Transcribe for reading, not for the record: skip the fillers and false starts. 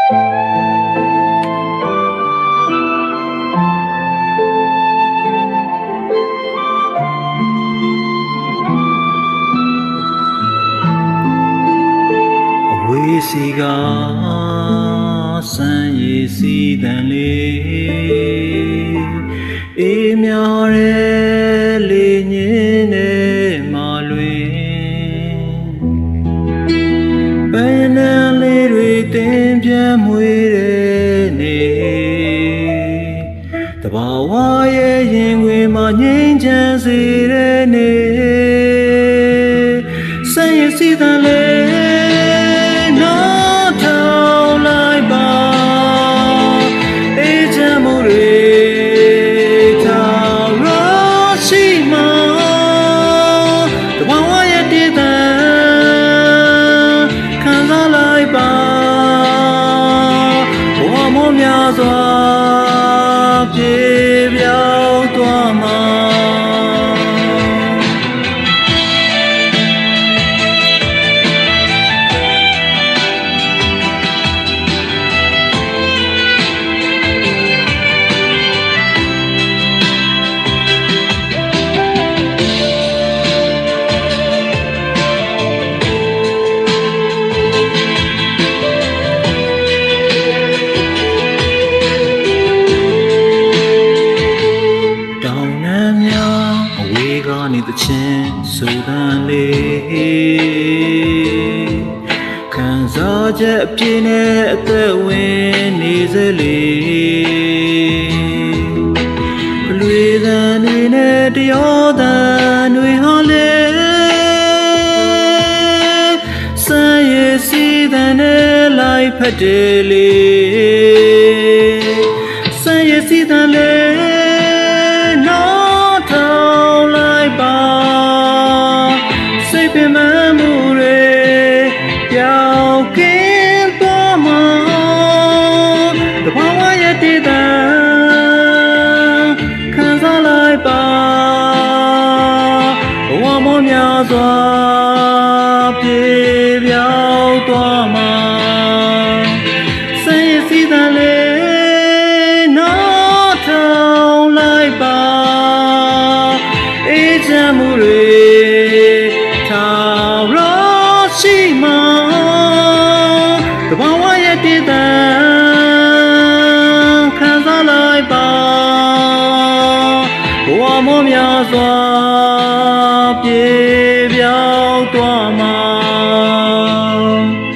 စီကစံရည်စီတန်လေးအေးမြရဲလေညင်းနဲ့မာလွင်ပန်းနံလေးတွေတင်ပြမွေတဲ့နေတဘာဝရဲ့ရင်ခွင်မှာငြိမ်းချမ်းစေတဲ့နေစံရည်စီတန်လေးစွာပြေပြောင်းသွားမှာနေသချင်းဆိုတန်လေးခံစားချက်အပြည့်နဲ့အသက်ဝင်နေစလေဘလွေသံတွေနဲ့တရောသံတွေဟာလေစံရည်စီးသံနဲ့လိုက်ဖက်တယ်လေ